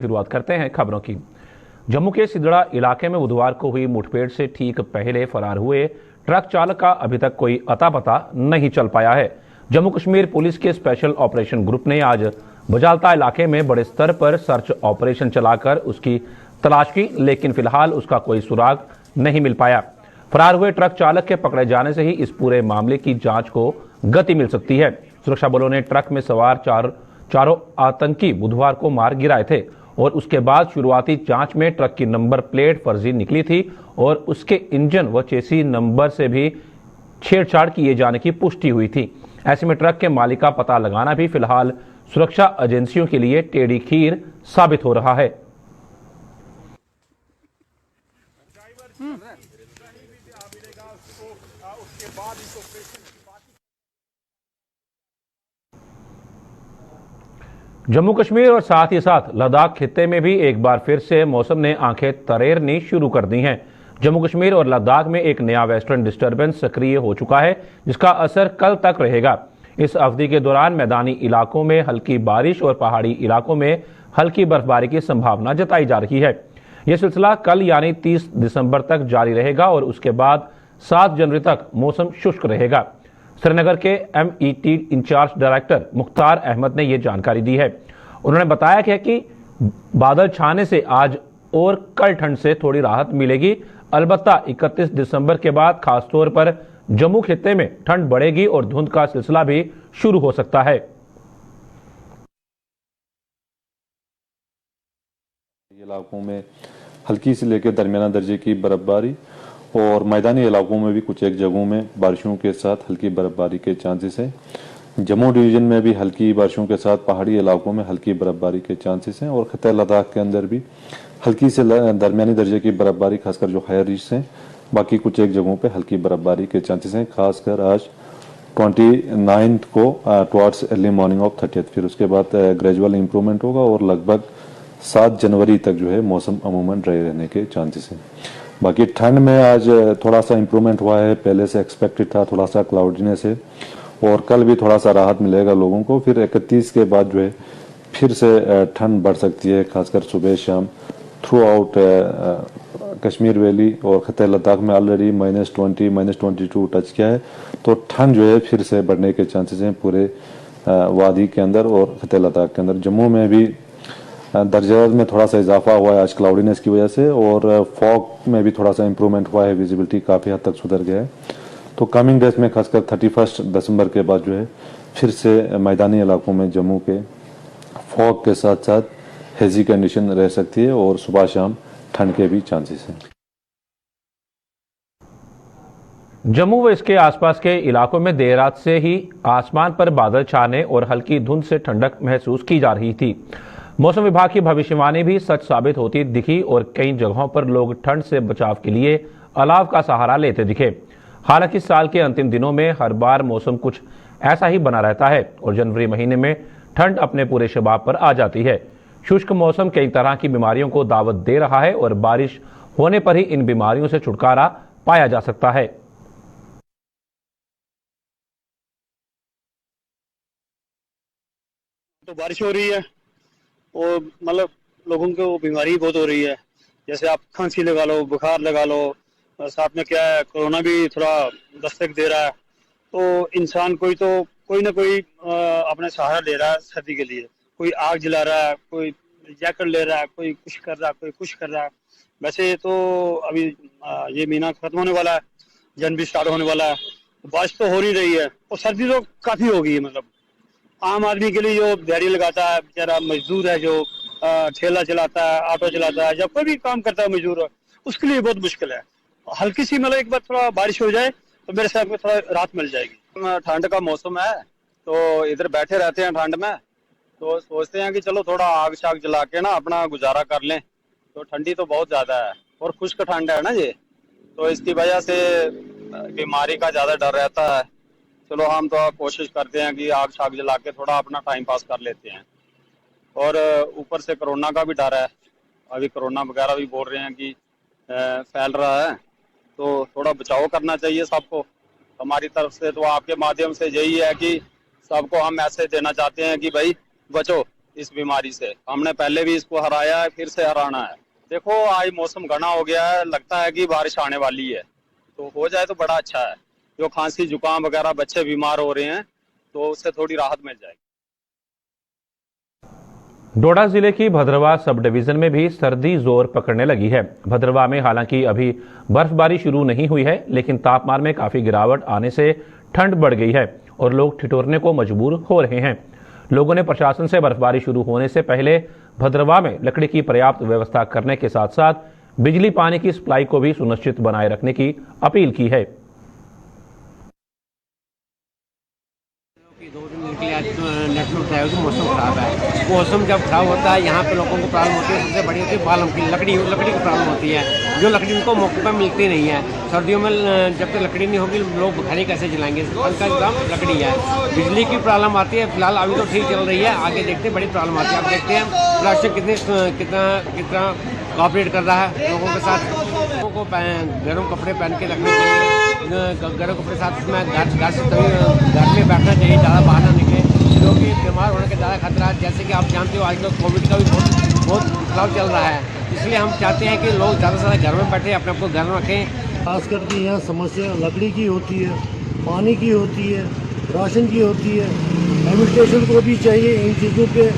शुरुआत करते हैं खबरों की। जम्मू के सिदड़ा इलाके में बुधवार को हुई मुठभेड़ से ठीक पहले फरार हुए ट्रक चालक का अभी तक कोई अता पता नहीं चल पाया है। जम्मू कश्मीर पुलिस के स्पेशल ऑपरेशन ग्रुप ने आज बजालता इलाके में बड़े स्तर पर सर्च ऑपरेशन चलाकर उसकी तलाश की, लेकिन फिलहाल उसका कोई सुराग नहीं मिल पाया। फरार हुए ट्रक चालक के पकड़े जाने से ही इस पूरे मामले की जांच को गति मिल सकती है। सुरक्षा बलों ने ट्रक में सवार चारों आतंकी बुधवार को मार गिराए थे और उसके बाद शुरुआती जांच में ट्रक की नंबर प्लेट फर्जी निकली थी और उसके इंजन व चेसी नंबर से भी छेड़छाड़ किए जाने की पुष्टि हुई थी। ऐसे में ट्रक के मालिक का पता लगाना भी फिलहाल सुरक्षा एजेंसियों के लिए टेढ़ी खीर साबित हो रहा है। जम्मू कश्मीर और साथ ही साथ लद्दाख खित्ते में भी एक बार फिर से मौसम ने आंखें तरेरनी शुरू कर दी हैं। जम्मू कश्मीर और लद्दाख में एक नया वेस्टर्न डिस्टर्बेंस सक्रिय हो चुका है, जिसका असर कल तक रहेगा। इस अवधि के दौरान मैदानी इलाकों में हल्की बारिश और पहाड़ी इलाकों में हल्की बर्फबारी की संभावना जताई जा रही है। यह सिलसिला कल यानी 30 दिसंबर तक जारी रहेगा और उसके बाद 7 जनवरी तक मौसम शुष्क रहेगा। श्रीनगर के MET incharge director Mukhtar Ahmad ने यह जानकारी दी है। उन्होंने बताया कि बादल छाने से आज और कल ठंड से थोड़ी राहत मिलेगी। अलबत्ता 31 दिसंबर के बाद खासतौर पर जम्मू खित्ते में ठंड बढ़ेगी और धुंध का सिलसिला भी शुरू हो सकता है। इलाकों में हल्की से लेकर दरमियाना दर्जे की बर्फबारी और मैदानी इलाकों में भी कुछ एक जगहों में बारिशों के साथ हल्की बर्फबारी के चांसेस हैं। जम्मू डिवीजन में भी हल्की बारिशों के साथ पहाड़ी इलाकों में हल्की बर्फबारी के चांसेस हैं और खित्ते लद्दाख के अंदर भी हल्की से दरमियानी दर्जे की बर्फबारी, खासकर जो हायर रीच हैं, बाकी कुछ एक जगहों पे हल्की बर्फबारी के चांसेस हैं। खासकर आज 29 को towards early morning of 30th, फिर उसके बाद ग्रेजुअल इंप्रूवमेंट होगा और लगभग 7 जनवरी तक जो है मौसम अमूमन ड्राई रहने के चांसेस हैं। बाकी ठंड में आज थोड़ा सा इंप्रूवमेंट हुआ है, पहले से एक्सपेक्टेड था थोड़ा सा क्लाउडीनेस है और कल भी थोड़ा सा राहत मिलेगा लोगों को। फिर 31 के बाद जो है फिर से ठंड बढ़ सकती है, खासकर सुबह शाम थ्रू आउट कश्मीर वैली और खित्ते लद्दाख में ऑलरेडी -20 -22 टच किया है, तो ठंड जो है फिर से बढ़ने के चांसेस हैं पूरे वादी के अंदर और खित्ते लद्दाख के अंदर। जम्मू में भी दर्जा में थोड़ा सा इजाफा हुआ है आज क्लाउडीनेस की वजह से और फॉग में भी थोड़ा सा इंप्रूवमेंट हुआ है, विजिबिलिटी काफ़ी हद तक सुधर गया है। तो कमिंग डेज में खासकर 31 दिसंबर के बाद जो है फिर से मैदानी इलाकों में जम्मू के फॉग के साथ साथ हेजी कंडीशन रह सकती है और सुबह शाम ठंड के भी चांसेस हैं। जम्मू व इसके आसपास के इलाकों में देर रात से ही आसमान पर बादल छाने और हल्की धुंध से ठंडक महसूस की जा रही थी। मौसम विभाग की भविष्यवाणी भी सच साबित होती दिखी और कई जगहों पर लोग ठंड से बचाव के लिए अलाव का सहारा लेते दिखे। हालांकि साल के अंतिम दिनों में हर बार मौसम कुछ ऐसा ही बना रहता है और जनवरी महीने में ठंड अपने पूरे शबाब पर आ जाती है। शुष्क मौसम कई तरह की बीमारियों को दावत दे रहा है और बारिश होने पर ही इन बीमारियों से छुटकारा पाया जा सकता है। तो बारिश हो रही है और मतलब लोगों को बीमारी बहुत हो रही है, जैसे आप खांसी लगा लो, बुखार लगा लो, साथ में क्या है कोरोना भी थोड़ा दस्तक दे रहा है। तो इंसान कोई ना कोई अपना सहारा ले रहा है सर्दी के लिए। कोई आग जला रहा है, कोई जैकेट ले रहा है, कोई कुछ कर रहा है, कोई कुछ कर रहा है। वैसे तो अभी ये महीना खत्म होने वाला है, जनवरी स्टार्ट होने वाला है, बारिश तो हो नहीं रही है और सर्दी तो काफी हो गई है। मतलब आम आदमी के लिए जो दिहाड़ी लगाता है, बेचारा मजदूर है, जो ठेला चलाता है, ऑटो चलाता है, जब कोई भी काम करता है मजदूर, उसके लिए बहुत मुश्किल है। हल्की सी मतलब एक बार थोड़ा बारिश हो जाए तो मेरे हिसाब में थोड़ा राहत मिल जाएगी। ठंड का मौसम है तो इधर बैठे रहते हैं ठंड में, तो सोचते हैं कि चलो थोड़ा आग शाग जला के ना अपना गुजारा कर लें। तो ठंडी तो बहुत ज्यादा है और खुश्क ठंड है ना ये, तो इसकी वजह से बीमारी का ज्यादा डर रहता है। चलो हम तो कोशिश करते हैं कि आग शाग जला के थोड़ा अपना टाइम पास कर लेते हैं। और ऊपर से कोरोना का भी डर है, अभी कोरोना वगैरह भी बोल रहे हैं कि फैल रहा है, तो थोड़ा बचाव करना चाहिए सबको। हमारी तरफ से तो आपके माध्यम से यही है कि सबको हम मैसेज देना चाहते हैं कि भाई बचो, इस बीमारी से। हमने पहले भी इसको हराया है, फिर से हराना है। देखो आज मौसम घना हो गया है, लगता है कि बारिश आने वाली है, तो हो जाए तो बड़ा अच्छा है। जो खांसी जुकाम वगैरह बच्चे बीमार हो रहे हैं तो उससे थोड़ी राहत मिल जाएगी। डोडा जिले की भद्रवा सब डिवीजन में भी सर्दी जोर पकड़ने लगी है। भद्रवा में हालांकि अभी बर्फबारी शुरू नहीं हुई है, लेकिन तापमान में काफी गिरावट आने से ठंड बढ़ गई है और लोग ठिठुरने को मजबूर हो रहे हैं। लोगों ने प्रशासन से बर्फबारी शुरू होने से पहले भद्रवा में लकड़ी की पर्याप्त व्यवस्था करने के साथ साथ बिजली पानी की सप्लाई को भी सुनिश्चित बनाए रखने की अपील की है। 2 दिन निकले आज नेट में बताया कि मौसम खराब है। मौसम जब खराब होता है यहाँ पे लोगों को प्रॉब्लम होती है। सबसे बड़ी होती है बालम की लकड़ी की प्रॉब्लम होती है, जो लकड़ी उनको मौके पर मिलती नहीं है। सर्दियों में जब तक लकड़ी नहीं होगी लोग बुखारी कैसे जलाएंगे, उनका काम लकड़ी है। बिजली की प्रॉब्लम आती है, फिलहाल अभी तो ठीक चल रही है, आगे देखते हैं बड़ी प्रॉब्लम आती है। अब देखते हैं प्रशासन कितना कॉपरेट कर रहा है लोगों के साथ। लोगों को गर्म कपड़े पहन के रखने चाहिए, गर्म कपड़े साथ में घर में बैठना चाहिए, ज़्यादा बाहर ना निकले, क्योंकि बीमार होने का ज़्यादा खतरा है। जैसे कि आप जानते हो आजकल कोविड का भी बहुत खतरा चल रहा है, इसलिए हम चाहते हैं कि लोग ज़्यादा से ज़्यादा घर में बैठे, अपने आप को घर में रखें। खास करके यहाँ समस्या लकड़ी की होती है, पानी की होती है, राशन की होती है। एडमिनिस्ट्रेशन को भी चाहिए इन चीज़ों पे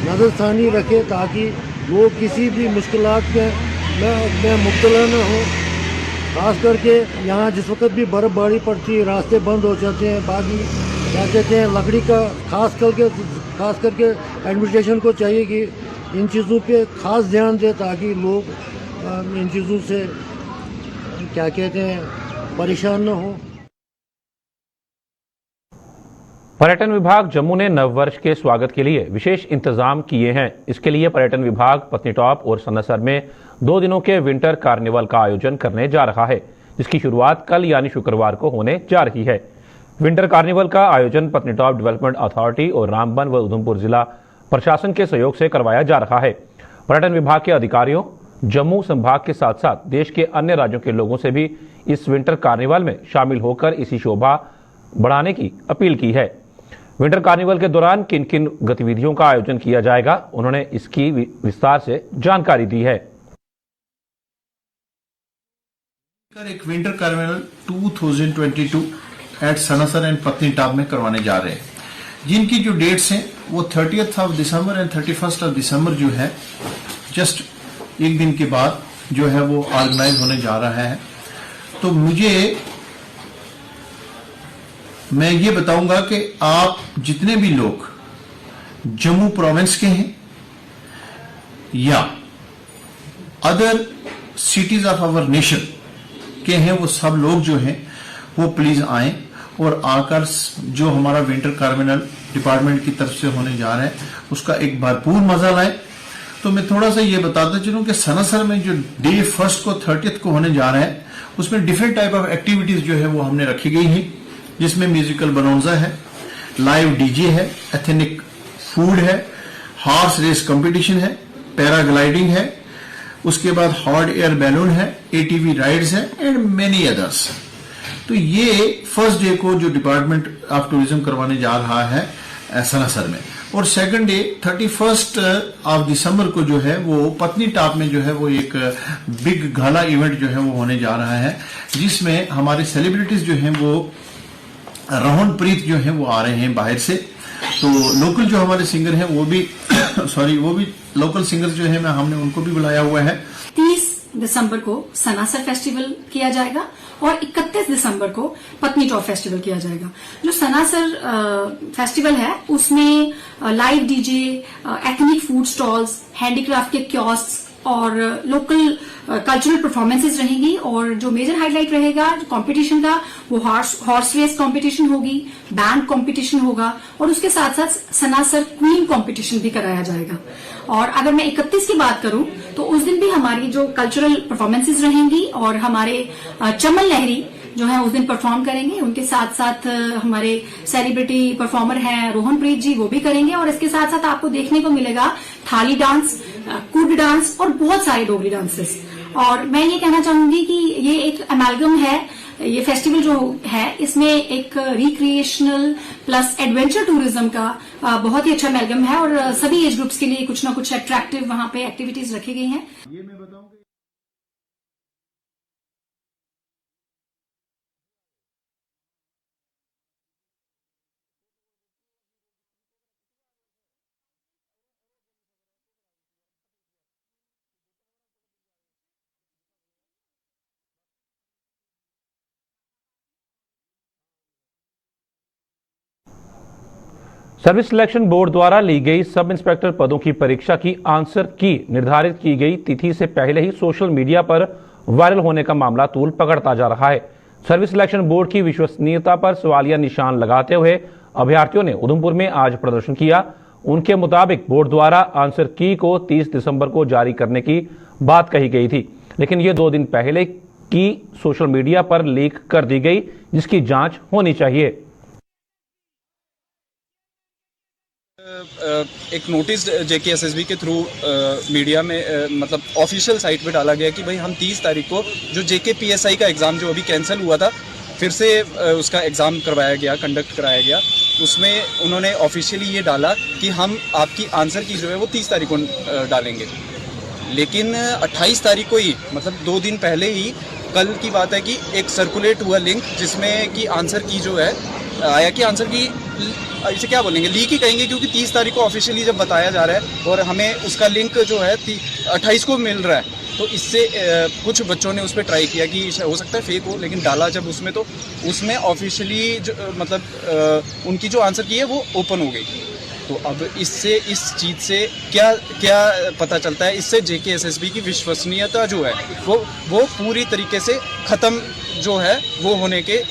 नज़रसानी रखे ताकि लोग किसी भी मुश्किलात में मुब्तला न हो। खास करके यहाँ जिस वक्त भी बर्फ़बारी पड़ती है रास्ते बंद हो जाते हैं, बाकी क्या कहते हैं लकड़ी का खास करके एडमिनिस्ट्रेशन को चाहिए कि इन चीज़ों पे खास ध्यान दे ताकि लोग इन चीज़ों से क्या कहते हैं परेशान न हो। पर्यटन विभाग जम्मू ने नववर्ष के स्वागत के लिए विशेष इंतजाम किए हैं। इसके लिए पर्यटन विभाग पत्नीटॉप और सन्नासर में 2 दिनों के विंटर कार्निवल का आयोजन करने जा रहा है, जिसकी शुरुआत कल यानी शुक्रवार को होने जा रही है। विंटर कार्निवल का आयोजन पत्नीटॉप डेवलपमेंट अथॉरिटी और रामबन व उधमपुर जिला प्रशासन के सहयोग से करवाया जा रहा है। पर्यटन विभाग के अधिकारियों जम्मू संभाग के साथ साथ देश के अन्य राज्यों के लोगों से भी इस विंटर कार्निवल में शामिल होकर इसी शोभा बढ़ाने की अपील की है। विंटर कार्निवल के दौरान किन किन गतिविधियों का आयोजन किया जाएगा, उन्होंने इसकी विस्तार से जानकारी दी है। एक winter carnival 2022 at Sanasar and Patnitop में करवाने जा रहे हैं, जिनकी जो डेट्स हैं वो 30th of December and 31st of December जो है जस्ट एक दिन के बाद जो है वो ऑर्गेनाइज होने जा रहा है। तो मैं ये बताऊंगा कि आप जितने भी लोग जम्मू प्रोविंस के हैं या other cities of our nation के हैं, वो सब लोग जो हैं वो प्लीज आए और आकर जो हमारा विंटर कार्निवल डिपार्टमेंट की तरफ से होने जा रहा है उसका एक भरपूर मजा लाए। तो मैं थोड़ा सा ये बताता चलूं कि सनासर में जो डे 1 को 30th को होने जा रहा है उसमें डिफरेंट टाइप ऑफ एक्टिविटीज जो है वो हमने रखी गई है, जिसमें म्यूजिकल बनोंजा है, लाइव डीजे है, एथेनिक फूड है, हॉर्स रेस कंपटीशन है, पैराग्लाइडिंग है, उसके बाद हॉट एयर बैलून है, एटीवी राइड्स है एंड मेनी अदर्स। तो ये फर्स्ट डे को जो डिपार्टमेंट ऑफ टूरिज्म करवाने जा रहा है सनासर में, और second day 31st of December को जो है वो पत्नीटॉप में जो है वो एक बिग गाला इवेंट जो है वो होने जा रहा है, जिसमें हमारे सेलिब्रिटीज जो हैं वो रोहनप्रीत जो है वो आ रहे हैं बाहर से। तो लोकल जो हमारे सिंगर हैं वो भी वो भी लोकल सिंगर जो है हमने उनको भी बुलाया हुआ है। 30 दिसंबर को सनासर फेस्टिवल किया जाएगा और 31 दिसंबर को पत्नीटॉप फेस्टिवल किया जाएगा। जो सनासर फेस्टिवल है उसमें live DJ, ethnic food stalls, handicraft के कियोस्क और लोकल कल्चरल परफॉर्मेंसेज रहेंगी। और जो मेजर हाईलाइट रहेगा कंपटीशन का वो हॉर्स रेस कंपटीशन होगी, बैंड कंपटीशन होगा और उसके साथ साथ सनासर क्वीन कंपटीशन भी कराया जाएगा। और अगर मैं 31 की बात करूं तो उस दिन भी हमारी जो कल्चरल परफॉर्मेंसेज रहेंगी और हमारे चमन लहरी जो है उस दिन परफॉर्म करेंगे। उनके साथ साथ हमारे सेलिब्रिटी परफॉर्मर हैं रोहनप्रीत जी, वो भी करेंगे। और इसके साथ साथ आपको देखने को मिलेगा थाली डांस, कुड डांस और बहुत सारे डोगरी डांसेस। और मैं ये कहना चाहूंगी कि ये एक अमेलगम है ये फेस्टिवल जो है इसमें एक रिक्रिएशनल प्लस एडवेंचर टूरिज्म का बहुत ही अच्छा अमेलगम है और सभी एज ग्रुप्स के लिए कुछ ना कुछ अट्रैक्टिव वहां पे एक्टिविटीज रखी गई हैं। सर्विस सिलेक्शन बोर्ड द्वारा ली गई सब इंस्पेक्टर पदों की परीक्षा की आंसर की निर्धारित की गई तिथि से पहले ही सोशल मीडिया पर वायरल होने का मामला तूल पकड़ता जा रहा है। सर्विस सिलेक्शन बोर्ड की विश्वसनीयता पर सवालिया निशान लगाते हुए अभ्यर्थियों ने उधमपुर में आज प्रदर्शन किया। उनके मुताबिक बोर्ड द्वारा आंसर की को 30 दिसंबर को जारी करने की बात कही गई थी, लेकिन ये 2 दिन पहले की सोशल मीडिया पर लीक कर दी गई, जिसकी जांच होनी चाहिए। एक नोटिस जेकेएसएसबी के थ्रू मीडिया में मतलब ऑफिशियल साइट पे डाला गया कि भाई हम 30 तारीख को जो जेकेपीएसआई का एग्ज़ाम जो अभी कैंसिल हुआ था फिर से उसका एग्ज़ाम करवाया गया, कंडक्ट कराया गया। उसमें उन्होंने ऑफिशियली ये डाला कि हम आपकी आंसर की जो है वो 30 तारीख को डालेंगे, लेकिन 28 तारीख को ही मतलब 2 दिन पहले ही कल की बात है कि एक सर्कुलेट हुआ लिंक जिसमें कि आंसर की जो है आया कि आंसर की इसे क्या बोलेंगे, लीक ही कहेंगे, क्योंकि 30 तारीख को ऑफिशियली जब बताया जा रहा है और हमें उसका लिंक जो है 28 को मिल रहा है, तो इससे कुछ बच्चों ने उस पर ट्राई किया कि हो सकता है फेक हो, लेकिन डाला जब उसमें तो उसमें ऑफिशियली मतलब उनकी जो आंसर की है वो ओपन हो गई। तो अब इससे इस चीज़ से क्या क्या पता चलता है, इससे जेकेएसएसबी की विश्वसनीयता जो है वो पूरी तरीके से ख़त्म जो है वो होने के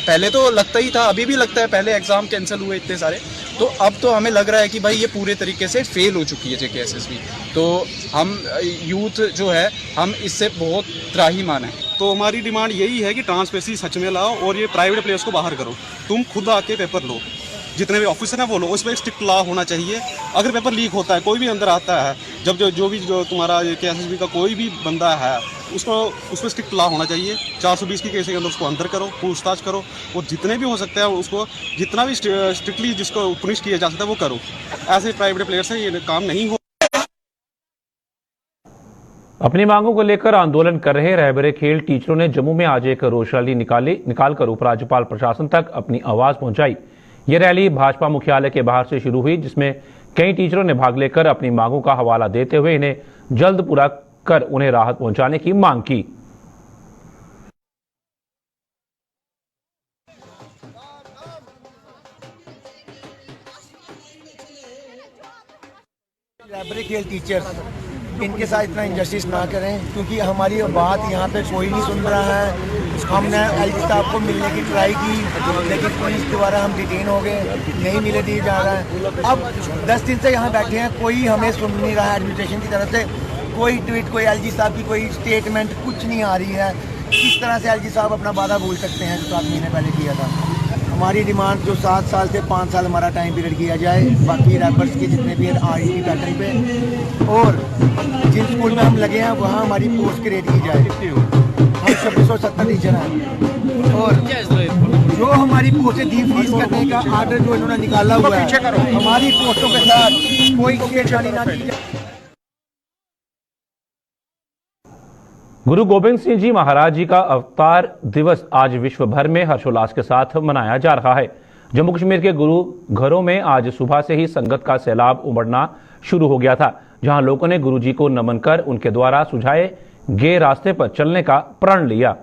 पहले तो लगता ही था, अभी भी लगता है, पहले एग्ज़ाम कैंसिल हुए इतने सारे, तो अब तो हमें लग रहा है कि भाई ये पूरे तरीके से फेल हो चुकी है जेकेएसएसबी। तो हम यूथ जो है हम इससे बहुत त्राहीमाम है। तो हमारी डिमांड यही है कि ट्रांसपेरेंसी सच में लाओ और ये प्राइवेट प्लेयर्स को बाहर करो। तुम खुद आके पेपर लो, जितने भी ऑफिसर हैं वो लो, उस पर स्ट्रिक्ट लॉ होना चाहिए। अगर पेपर लीक होता है, कोई भी अंदर आता है, जब जो तुम्हारा जेकेएसएसबी का कोई भी बंदा है उसको उस पर स्ट्रिक्ट लॉ होना चाहिए। 420 की केस के अंदर उसको अंदर करो, पूछताछ करो और जितने भी हो सकता है उसको जितना भी स्ट्रिक्टली जिसको पुनिश किया जा सकता है वो करो। ऐसे प्राइवेट प्लेयर से ये काम नहीं हो। अपनी मांगों को लेकर आंदोलन कर रहे रहबरे खेल टीचरों ने जम्मू में आज एक रोष रैली निकालकर उपराज्यपाल प्रशासन तक अपनी आवाज पहुंचाई। ये रैली भाजपा मुख्यालय के बाहर से शुरू हुई, जिसमें कई टीचरों ने भाग लेकर अपनी मांगों का हवाला देते हुए इन्हें जल्द पूरा कर उन्हें राहत पहुंचाने की मांग की। रहबरे खेल टीचर्स इनके साथ इतना इंजस्टिस ना करें, क्योंकि हमारी बात यहाँ पे कोई नहीं सुन रहा है। हमने एलजी साहब को मिलने की ट्राई की, लेकिन पुलिस द्वारा हम डिटेन हो गए, नहीं मिले दिए जा रहा है। अब 10 दिन से यहाँ बैठे हैं, कोई हमें सुन नहीं रहा है। एडमिनिस्ट्रेशन की तरफ से कोई ट्वीट, कोई एलजी साहब की कोई स्टेटमेंट कुछ नहीं आ रही है। किस तरह से एलजी साहब अपना वादा भूल सकते हैं जो 7 महीने पहले किया था। हमारी डिमांड जो 7 साल से 5 साल हमारा टाइम पीरियड किया जाए, बाकी रैपर्स के जितने भी आरईटी पैटर्न पे, और जिन स्कूल में हम लगे हैं वहाँ हमारी पोस्ट क्रिएट की जाए। हम 2670 टीचर हैं और जो हमारी पोस्टें फीस करने का आर्डर जो इन्होंने निकाला हुआ है, हमारी पोस्टों के साथ कोई छेड़छाड़ी ना की जाए। गुरु गोबिंद सिंह जी महाराज जी का अवतार दिवस आज विश्व भर में हर्षोल्लास के साथ मनाया जा रहा है। जम्मू कश्मीर के गुरु घरों में आज सुबह से ही संगत का सैलाब उमड़ना शुरू हो गया था, जहां लोगों ने गुरु जी को नमन कर उनके द्वारा सुझाए गए रास्ते पर चलने का प्रण लिया।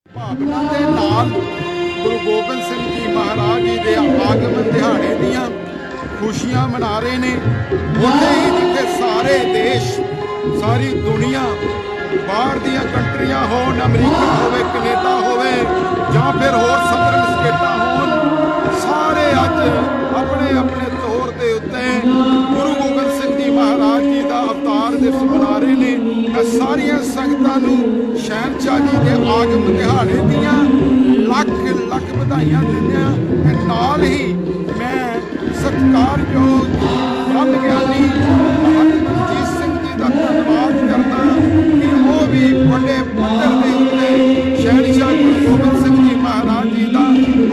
ਭਾਵਨਾ ਦੇ ਨਾਲ ਗੁਰੂ ਗੋਬਿੰਦ ਸਿੰਘ ਜੀ ਮਹਾਰਾਜ ਜੀ ਦੇ ਆਗਮਨ ਦਿਹਾੜੇ ਦੀਆਂ ਖੁਸ਼ੀਆਂ ਮਨਾ ਰਹੇ ਨੇ। ਉੱਥੇ ਹੀ ਜਿੱਥੇ ਸਾਰੇ ਦੇਸ਼, ਸਾਰੀ ਦੁਨੀਆ, ਬਾਹਰ ਦੀਆਂ ਕੰਟਰੀਆਂ ਹੋਣ, ਅਮਰੀਕਾ ਹੋਵੇ, ਕੈਨੇਡਾ ਹੋਵੇ ਜਾਂ ਫਿਰ ਹੋਰ 17 ਸਟੇਟਾਂ ਹੋਣ, ਸਾਰੇ ਅੱਜ ਆਪਣੇ ਆਪਣੇ ਤੌਰ ਦੇ ਉੱਤੇ ਗੁਰੂ ਗੋਬਿੰਦ ਸਿੰਘ ਜੀ ਮਹਾਰਾਜ ਜੀ ਦਾ ਅਵਤਾਰ ਦਿਵਸ ਮਨਾ ਰਹੇ ਨੇ। ਮੈਂ ਸਾਰੀਆਂ ਸੰਗਤਾਂ ਨੂੰ ਸ਼ਹਿਨशाह जी के आगमन दिहाड़े दियां ਲੱਖ ਲੱਖ ਵਧਾਈਆਂ ਦਿੰਦੇ ਹਾਂ ਤੇ ਨਾਲ ਹੀ ਮੈਂ ਸਤਿਕਾਰਯੋਗ ਬ੍ਰਹਮ ਗਿਆਨੀ ਹਰਜੀਤ ਸਿੰਘ ਜੀ ਦਾ ਧੰਨਵਾਦ ਕਰਦਾ ਕਿ ਉਹ ਵੀ ਵੱਡੇ ਪੱਧਰ ਦੇ ਉੱਤੇ ਸ਼ਹਿਨशाह ਗੁਰੂ ਗੋਬਿੰਦ ਸਿੰਘ ਜੀ ਮਹਾਰਾਜ ਜੀ ਦਾ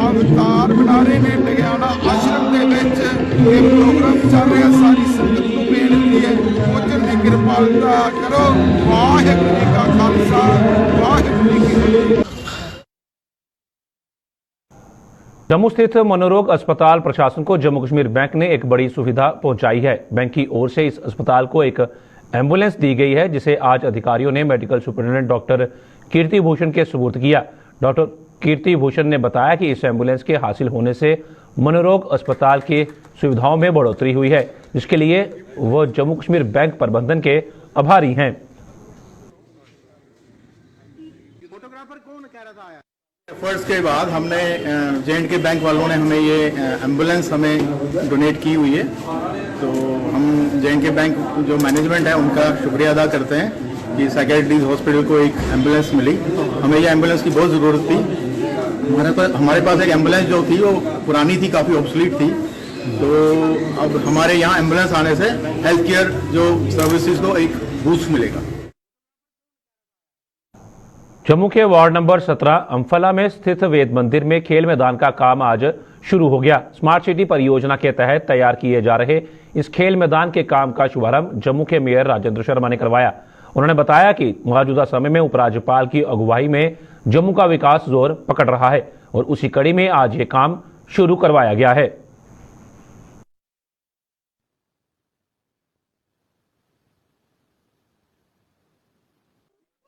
ਅਵਤਾਰ ਬਣਾ ਰਹੇ ਨੇ। ਲੁਧਿਆਣਾ ਆਸ਼ਰਮ ਦੇ ਵਿੱਚ ਇਹ ਪ੍ਰੋਗਰਾਮ ਚੱਲ ਰਿਹਾ। ਸਾਰੀ ਸੰਗਤ ਨੂੰ ਬੇਨਤੀ ਹੈ ਪਹੁੰਚਣ ਦੀ ਕਿਰਪਾਲਤਾ ਕਰੋ। ਵਾਹਿਗੁਰੂ ਜੀ ਕਾ ਖਾਲਸਾ ਵਾਹਿਗੁਰੂ जी की फतेह। जम्मू स्थित मनोरोग अस्पताल प्रशासन को जम्मू कश्मीर बैंक ने एक बड़ी सुविधा पहुंचाई है। बैंक की ओर से इस अस्पताल को एक एम्बुलेंस दी गई है, जिसे आज अधिकारियों ने मेडिकल सुपरिटेंडेंट डॉक्टर कीर्ति भूषण के सुपुर्द किया। डॉक्टर कीर्ति भूषण ने बताया कि इस एम्बुलेंस के हासिल होने से मनोरोग अस्पताल की सुविधाओं में बढ़ोतरी हुई है, जिसके लिए वह जम्मू कश्मीर बैंक प्रबंधन के आभारी हैं। एफर्ट्स के बाद हमने J&K बैंक वालों ने हमें ये एम्बुलेंस हमें डोनेट की हुई है, तो हम J&K बैंक जो मैनेजमेंट है उनका शुक्रिया अदा करते हैं कि साइकियाट्रिक हॉस्पिटल को एक एम्बुलेंस मिली। हमें ये एम्बुलेंस की बहुत ज़रूरत थी। हमारे पास एक एम्बुलेंस जो थी वो पुरानी थी, काफ़ी ऑब्सोलीट थी, तो अब हमारे यहाँ एम्बुलेंस आने से हेल्थ केयर जो सर्विसेज को एक बूस्ट मिलेगा। जम्मू के वार्ड नंबर 17 अम्फला में स्थित वेद मंदिर में खेल मैदान का काम आज शुरू हो गया। स्मार्ट सिटी परियोजना के तहत तैयार किए जा रहे इस खेल मैदान के काम का शुभारंभ जम्मू के मेयर राजेंद्र शर्मा ने करवाया। उन्होंने बताया कि मौजूदा समय में उपराज्यपाल की अगुवाई में जम्मू का विकास जोर पकड़ रहा है और उसी कड़ी में आज ये काम शुरू करवाया गया है।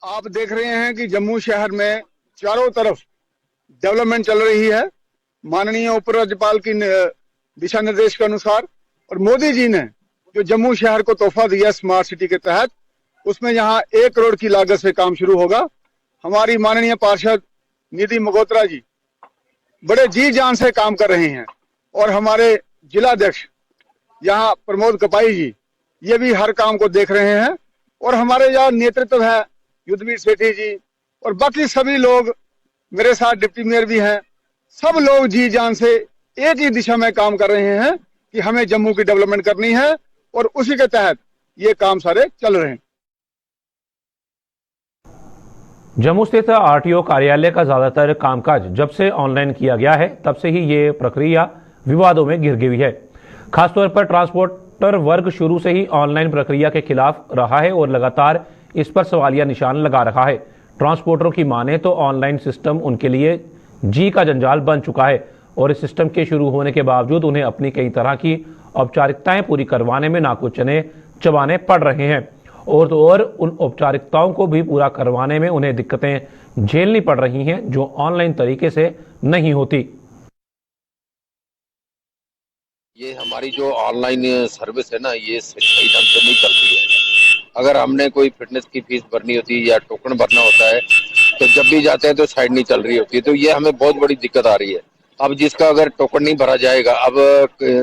आप देख रहे हैं कि जम्मू शहर में चारों तरफ डेवलपमेंट चल रही है माननीय उपराज्यपाल की दिशा निर्देश के अनुसार, और मोदी जी ने जो जम्मू शहर को तोहफा दिया स्मार्ट सिटी के तहत, उसमें यहाँ 1 करोड़ की लागत से काम शुरू होगा। हमारी माननीय पार्षद निधि मगोत्रा जी बड़े जी जान से काम कर रहे हैं, और हमारे जिलाध्यक्ष यहाँ प्रमोद कपाई जी ये भी हर काम को देख रहे हैं, और हमारे यहाँ नेतृत्व है युद्धवीर सेठी जी और बाकी सभी लोग, मेरे साथ डिप्टी मेयर भी हैं। सब लोग जी जान से एक ही दिशा में काम कर रहे हैं कि हमें जम्मू की डेवलपमेंट करनी है, और उसी के तहत ये काम सारे चल रहे हैं। जम्मू स्थित आरटीओ कार्यालय का ज्यादातर कामकाज जब से ऑनलाइन किया गया है, तब से ही ये प्रक्रिया विवादों में घिर गई है। खासतौर पर ट्रांसपोर्टर वर्ग शुरू से ही ऑनलाइन प्रक्रिया के खिलाफ रहा है और लगातार इस पर सवालिया निशान लगा रखा है। ट्रांसपोर्टरों की माने तो ऑनलाइन सिस्टम उनके लिए जी का जंजाल बन चुका है, और इस सिस्टम के शुरू होने के बावजूद उन्हें अपनी कई तरह की औपचारिकताएं पूरी करवाने में नाकुचने चबाने पड़ रहे हैं, और तो और उन औपचारिकताओं को भी पूरा करवाने में उन्हें दिक्कतें झेलनी पड़ रही हैं जो ऑनलाइन तरीके से नहीं होती। ये हमारी जो ऑनलाइन सर्विस है ना, ये सही ढंग से नहीं चलती है। अगर हमने कोई फिटनेस की फीस भरनी होती है या टोकन भरना होता है, तो जब भी जाते हैं तो साइड नहीं चल रही होती है, तो ये हमें बहुत बड़ी दिक्कत आ रही है। अब जिसका अगर टोकन नहीं भरा जाएगा, अब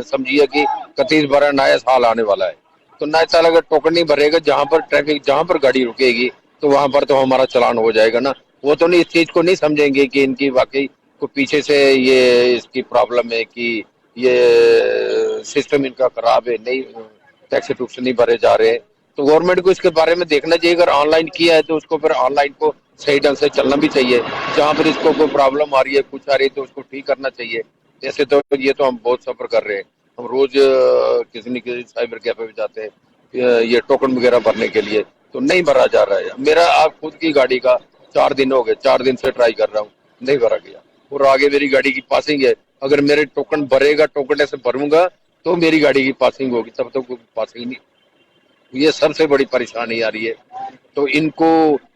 समझिए कि 31/12 नया साल आने वाला है, तो नया साल अगर टोकन नहीं भरेगा, जहाँ पर ट्रैफिक, जहाँ पर गाड़ी रुकेगी, तो वहां पर तो हमारा चालान हो जाएगा ना। वो तो नहीं, इस चीज को नहीं समझेंगे कि इनकी वाकई को पीछे से ये इसकी प्रॉब्लम है कि ये सिस्टम इनका खराब है, नहीं टैक्स टूक्स नहीं भरे जा रहे हैं। तो गवर्नमेंट को इसके बारे में देखना चाहिए। अगर ऑनलाइन किया है तो उसको फिर ऑनलाइन को सही ढंग से चलना भी चाहिए। जहाँ पर इसको कोई प्रॉब्लम आ रही है, कुछ आ रही है, तो उसको ठीक करना चाहिए। ऐसे तो ये तो हम बहुत सफर कर रहे हैं, हम रोज किसी न किसी साइबर कैफे में जाते हैं ये टोकन वगैरह भरने के लिए, तो नहीं भरा जा रहा है। मेरा आप खुद की गाड़ी का 4 दिन हो गए, 4 दिन से ट्राई कर रहा हूँ, नहीं भरा गया। और आगे मेरी गाड़ी की पासिंग है, अगर मेरे टोकन भरेगा, टोकन ऐसे भरूंगा तो मेरी गाड़ी की पासिंग होगी, तब तो कोई पासिंग नहीं। ये सबसे बड़ी परेशानी आ रही है। तो इनको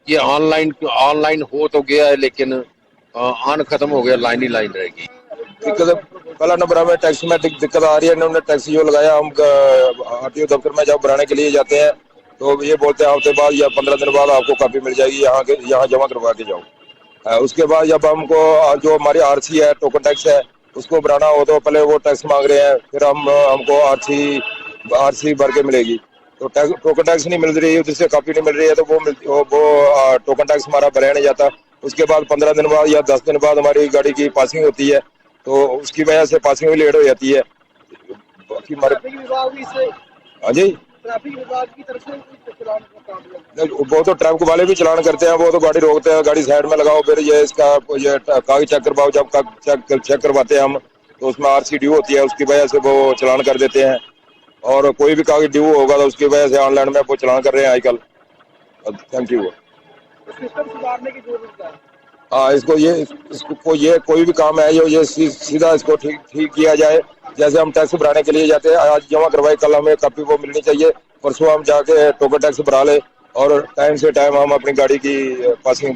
ये ऑनलाइन हो तो गया है, लेकिन आन खत्म हो गया, लाइन ही लाइन रहेगी। दिक्कत पहला नंबर हमें टैक्स में दिक्कत आ रही है। इन्होंने टैक्स जो लगाया, हम आरटीओ दफ्तर में जब भराने के लिए जाते हैं तो ये बोलते हैं हफ्ते बाद या 15 दिन बाद आपको कॉपी मिल जाएगी, यहाँ जमा करवा के जाओ। उसके बाद जब हमको जो हमारी आरसी है, टोकन टैक्स है, उसको भराना हो तो पहले वो टैक्स मांग रहे हैं, फिर हमको आरसी भर के मिलेगी। तो टोकन टैक्स नहीं मिल रही है, जिससे कॉपी नहीं मिल रही है, तो वो टोकन टैक्स हमारा भराया नहीं जाता। उसके बाद 15 दिन बाद या 10 दिन बाद हमारी गाड़ी की पासिंग होती है, तो उसकी वजह से पासिंग भी लेट हो जाती है। बाकी हमारे हाँ जी, ट्रैफिक विभाग की तरफ से वो तो ट्रैफिक वाले भी चलान करते हैं, वो तो गाड़ी रोकते हैं, गाड़ी साइड में लगाओ, फिर ये इसका ये कागज चेक करवाओ। जब चेक करवाते हैं हम तो उसमें आरसी ड्यू होती है, उसकी वजह से वो चलान कर देते हैं। और कोई भी कागज ड्यू होगा तो उसकी वजह से ऑनलाइन में वो चलान कर रहे हैं आजकल। Thank you. सिस्टम सुधारने की जरूरत है। हाँ, इसको ये कोई भी काम है ये सीधा इसको ठीक किया जाए। जैसे हम टैक्स भराने के लिए जाते हैं, आज जमा करवाए, कल हमें कॉपी वो मिलनी चाहिए, परसों हम जाके टोकन टैक्स भरा ले और टाइम से टाइम हम अपनी गाड़ी की पासिंग।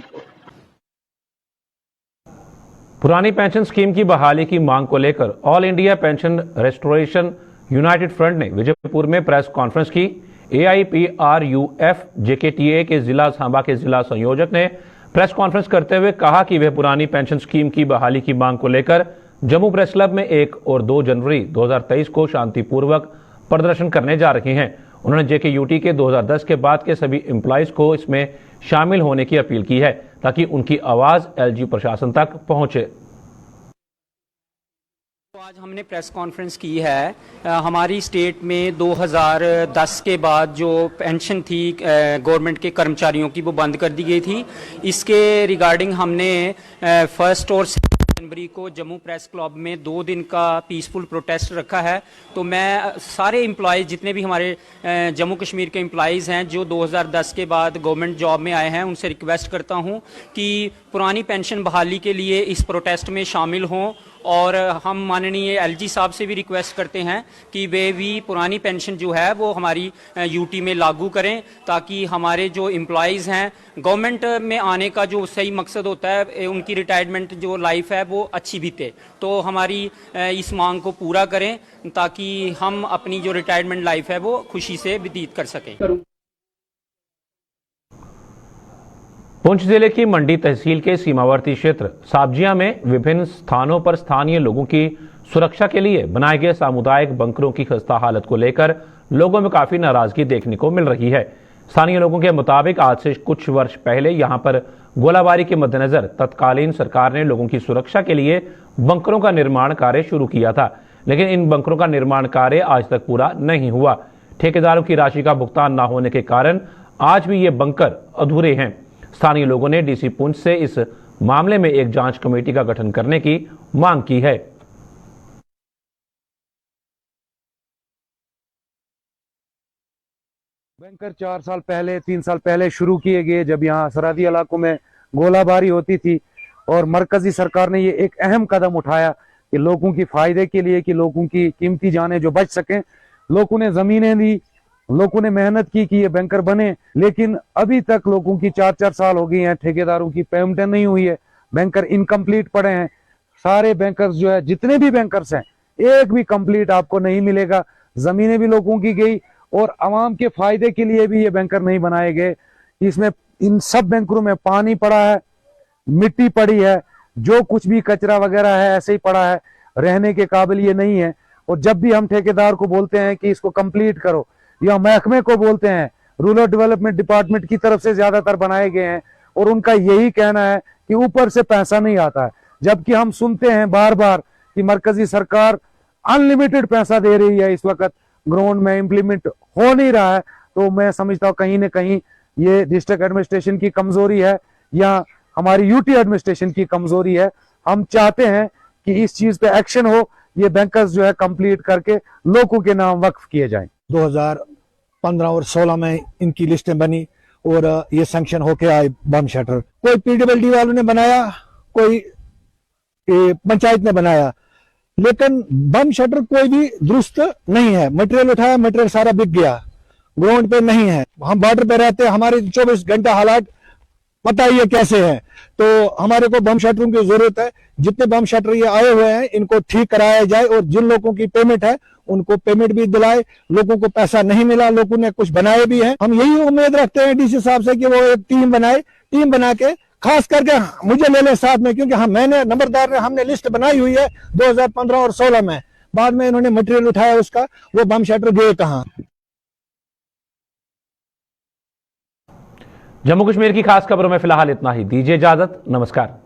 पुरानी पेंशन स्कीम की बहाली की मांग को लेकर all India pension restoration United front ने विजयपुर में प्रेस कॉन्फ्रेंस की। AIPRUF JKTA के जिला सांबा के जिला संयोजक ने प्रेस कॉन्फ्रेंस करते हुए कहा कि वे पुरानी पेंशन स्कीम की बहाली की मांग को लेकर जम्मू प्रेस क्लब में 1 और 2 जनवरी 2023 को शांतिपूर्वक प्रदर्शन करने जा रहे हैं। उन्होंने JKUT के 2010 के बाद के सभी एम्प्लॉइज को इसमें शामिल होने की अपील की है ताकि उनकी आवाज LG प्रशासन तक पहुंचे। आज हमने प्रेस कॉन्फ्रेंस की है। हमारी स्टेट में 2010 के बाद जो पेंशन थी गवर्नमेंट के कर्मचारियों की वो बंद कर दी गई थी। इसके रिगार्डिंग हमने 1 और 2 जनवरी को जम्मू प्रेस क्लब में 2 दिन का पीसफुल प्रोटेस्ट रखा है। तो मैं सारे एम्प्लॉयज़ जितने भी हमारे जम्मू कश्मीर के एम्प्लॉयज़ हैं जो 2010 के बाद गवर्नमेंट जॉब में आए हैं उनसे रिक्वेस्ट करता हूं कि पुरानी पेंशन बहाली के लिए इस प्रोटेस्ट में शामिल हों। और हम माननीय LG साहब से भी रिक्वेस्ट करते हैं कि वे भी पुरानी पेंशन जो है वो हमारी यूटी में लागू करें ताकि हमारे जो एम्प्लॉयज़ हैं गवर्नमेंट में आने का जो सही मकसद होता है उनकी रिटायरमेंट जो लाइफ है वो अच्छी बीते। तो हमारी इस मांग को पूरा करें ताकि हम अपनी जो रिटायरमेंट लाइफ है वो खुशी से व्यतीत कर सकें। पुंछ जिले की मंडी तहसील के सीमावर्ती क्षेत्र साबजिया में विभिन्न स्थानों पर स्थानीय लोगों की सुरक्षा के लिए बनाए गए सामुदायिक बंकरों की खस्ता हालत को लेकर लोगों में काफी नाराजगी देखने को मिल रही है। स्थानीय लोगों के मुताबिक आज से कुछ वर्ष पहले यहां पर गोलाबारी के मद्देनजर तत्कालीन सरकार ने लोगों की सुरक्षा के लिए बंकरों का निर्माण कार्य शुरू किया था, लेकिन इन बंकरों का निर्माण कार्य आज तक पूरा नहीं हुआ। ठेकेदारों की राशि का भुगतान न होने के कारण आज भी ये बंकर अधूरे हैं। स्थानीय लोगों ने DC पुंछ से इस मामले में एक जांच कमेटी का गठन करने की मांग की है। बैंकर 4 साल पहले 3 साल पहले शुरू किए गए जब यहाँ सरहदी इलाकों में गोलाबारी होती थी और मरकजी सरकार ने ये एक अहम कदम उठाया कि लोगों की फायदे के लिए कि लोगों की कीमती जानें जो बच सकें। लोगों ने जमीनें दी, लोगों ने मेहनत की कि ये बैंकर बने, लेकिन अभी तक लोगों की 4-4 साल हो गई हैं, ठेकेदारों की पेमेंट नहीं हुई है, बैंकर इनकम्प्लीट पड़े हैं। सारे बैंकर्स जो है जितने भी बैंकर्स हैं एक भी कंप्लीट आपको नहीं मिलेगा। जमीनें भी लोगों की गई और आवाम के फायदे के लिए भी ये बैंकर नहीं बनाए गए। इसमें इन सब बैंकरों में पानी पड़ा है, मिट्टी पड़ी है, जो कुछ भी कचरा वगैरह है ऐसे ही पड़ा है, रहने के काबिल ये नहीं है। और जब भी हम ठेकेदार को बोलते हैं कि इसको कंप्लीट करो या महकमे को बोलते हैं, रूरल डेवलपमेंट डिपार्टमेंट की तरफ से ज्यादातर बनाए गए हैं और उनका यही कहना है कि ऊपर से पैसा नहीं आता है, जबकि हम सुनते हैं बार बार कि मरकजी सरकार अनलिमिटेड पैसा दे रही है। इस वक्त ग्राउंड में इम्प्लीमेंट हो नहीं रहा है। तो मैं समझता हूँ कहीं ना कहीं ये डिस्ट्रिक्ट एडमिनिस्ट्रेशन की कमजोरी है या हमारी यूटी एडमिनिस्ट्रेशन की कमजोरी है। हम चाहते हैं कि इस चीज पे एक्शन हो, ये बैंकर्स जो है कंप्लीट करके लोगों के नाम वक्फ किए जाएं। 2015 और 16 में इनकी लिस्टें बनी और ये सैंक्शन होके आए बम शटर। कोई PWD वालों ने बनाया, कोई पंचायत ने बनाया, लेकिन बम शटर कोई भी दुरुस्त नहीं है। मटेरियल उठाया, मटेरियल सारा बिक गया, ग्राउंड पे नहीं है। हम बॉर्डर पे रहते हैं, हमारे 24 घंटा हालात पता ही है कैसे है। तो हमारे को बम शटरों की जरूरत है। जितने बम शटर ये आए हुए हैं इनको ठीक कराया जाए और जिन लोगों की पेमेंट है उनको पेमेंट भी दिलाए। लोगों को पैसा नहीं मिला, लोगों ने कुछ बनाए भी हैं। हम यही उम्मीद रखते हैं DC साहब से कि वो एक टीम बनाए, टीम बना के खास करके मुझे ले ले साथ में, क्योंकि मैंने नंबरदार ने हमने लिस्ट बनाई हुई है 2015 और 16 में। बाद में इन्होंने मटेरियल उठाया उसका, वो बम शटर गए कहाँ। जम्मू कश्मीर की खास खबरों में फिलहाल इतना ही। दीजिए इजाजत, नमस्कार।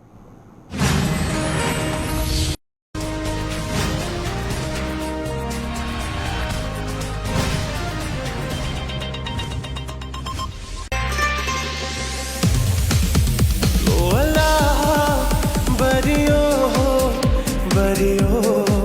बरियो